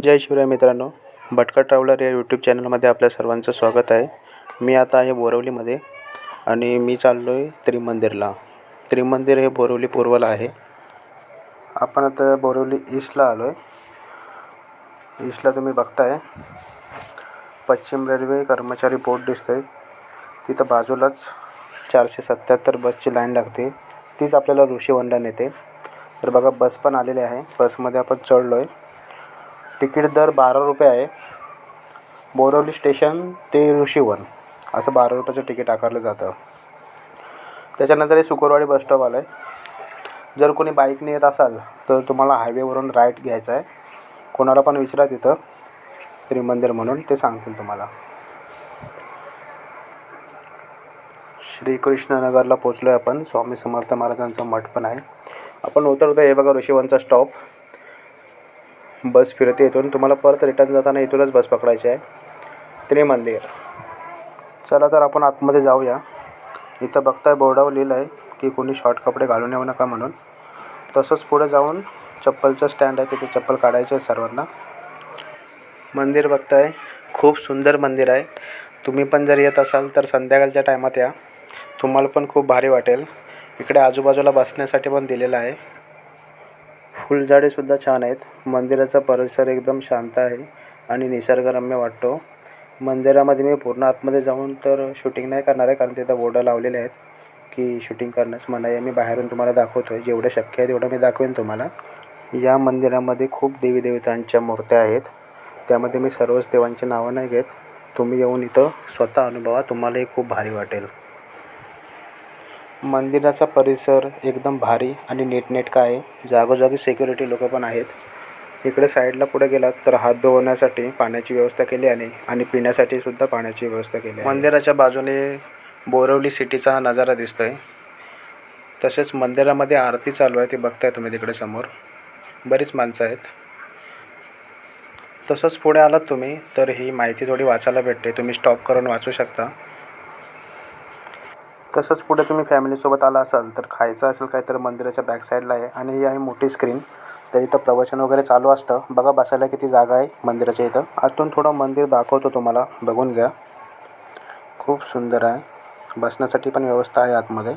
जय शिवराय मित्रांनो, भटका ट्रॅव्हलर या यूट्यूब चॅनलमध्ये आपल्या सर्वांचं स्वागत आहे. मी आता आहे बोरिवलीमध्ये आणि मी चाललो आहे त्रिमंदिरला. त्रिमंदिर हे बोरिवली पूर्वला आहे. आपण आता बोरिवली ईस्टला आलो आहे. ईस्टला तुम्ही बघताय पश्चिम रेल्वे कर्मचारी बोर्ड दिसतं आहे. तिथं बाजूलाच 477 बसची लाईन लागते. तीच आपल्याला ऋषीवनला नेते. तर बघा बस पण आलेली आहे. बसमध्ये आपण चढलो आहे. तिकीट दर 12 रुपये आहे. बोरिवली स्टेशन ते ऋषीवन असं 12 रुपयाचं तिकीट आकारलं जातं. त्याच्यानंतर हे सुकुरवाडी बस स्टॉप आलं आहे. जर कोणी बाईकने येत असाल तर तुम्हाला हायवेवरून राईट घ्यायचा आहे. कोणाला पण विचारा तिथं त्रिमंदिर म्हणून, ते सांगतील तुम्हाला. श्रीकृष्णनगरला पोचलो आहे आपण. स्वामी समर्थ महाराजांचा मठ पण आहे. आपण उतरतो. हे बघा ऋषीवनचा स्टॉप. बस फिरते इथून. तुम्हाला परत रिटर्न जाताना इथूनच बस पकडायची आहे त्रिमंदिर. चला तर आपण आतमध्ये जाऊया. इथं बघताय बोर्डावर लिहिलं आहे की कोणी शॉर्ट कपडे घालून येऊ नका म्हणून. तसंच पुढे जाऊन चप्पलचं स्टँड आहे, तिथे चप्पल काढायचे आहे सर्वांना. मंदिर बघताय, खूप सुंदर मंदिर आहे. तुम्ही पण जर येत असाल तर संध्याकाळच्या टायमात या. तुम्हाला पण खूप भारी वाटेल. इकडे आजूबाजूला बसण्यासाठी पण दिलेलं आहे. फुलझाडेसुद्धा छान आहेत. मंदिराचा परिसर एकदम शांत आहे आणि निसर्गरम्य वाटतो. मंदिरामध्ये मी पूर्ण आतमध्ये जाऊन तर शूटिंग नाही करणार आहे, कारण तिथं बोर्ड लावलेले आहेत की शूटिंग करण्यास मनाई आहे. मी बाहेरून तुम्हाला दाखवतो आहे. जेवढं शक्य आहे तेवढं मी दाखवेन तुम्हाला. या मंदिरामध्ये खूप देवीदेवतांच्या मूर्त्या आहेत. त्यामध्ये मी सर्वच देवांची नावं नाही घेत. तुम्ही येऊन इथं स्वतः अनुभवा. तुम्हालाही खूप भारी वाटेल. मंदिराचा परिसर एकदम भारी आणि नीटनेटका आहे. जागोजागी सिक्युरिटी लोकं पण आहेत. इकडे साईडला पुढे गेलात तर हात धुण्यासाठी पाण्याची व्यवस्था केली आहे आणि पिण्यासाठी सुद्धा पाण्याची व्यवस्था केली आहे. मंदिराच्या बाजूने बोरिवली सिटीचा नजारा दिसतोय. तसेच मंदिरामध्ये आरती चालू आहे, ते बघताय तुम्ही तिकडे समोर. बरीच माणसं आहेत. तसंच पुढे आलात तुम्ही तर ही माहिती थोडी वाचायला भेटते. तुम्ही स्टॉप करून वाचू शकता. तसंच पुढे तुम्ही फॅमिलीसोबत आला असाल तर खायचं असेल काय तर मंदिराच्या बॅक साईडला आहे. आणि ही आहे मोठी स्क्रीन. तर इथं प्रवचन वगैरे चालू असतं. बघा बसायला किती जागा आहे मंदिराच्या इथं. आतून थोडं मंदिर दाखवतो तुम्हाला, बघून घ्या. खूप सुंदर आहे. बसण्यासाठी पण व्यवस्था आहे आतमध्ये.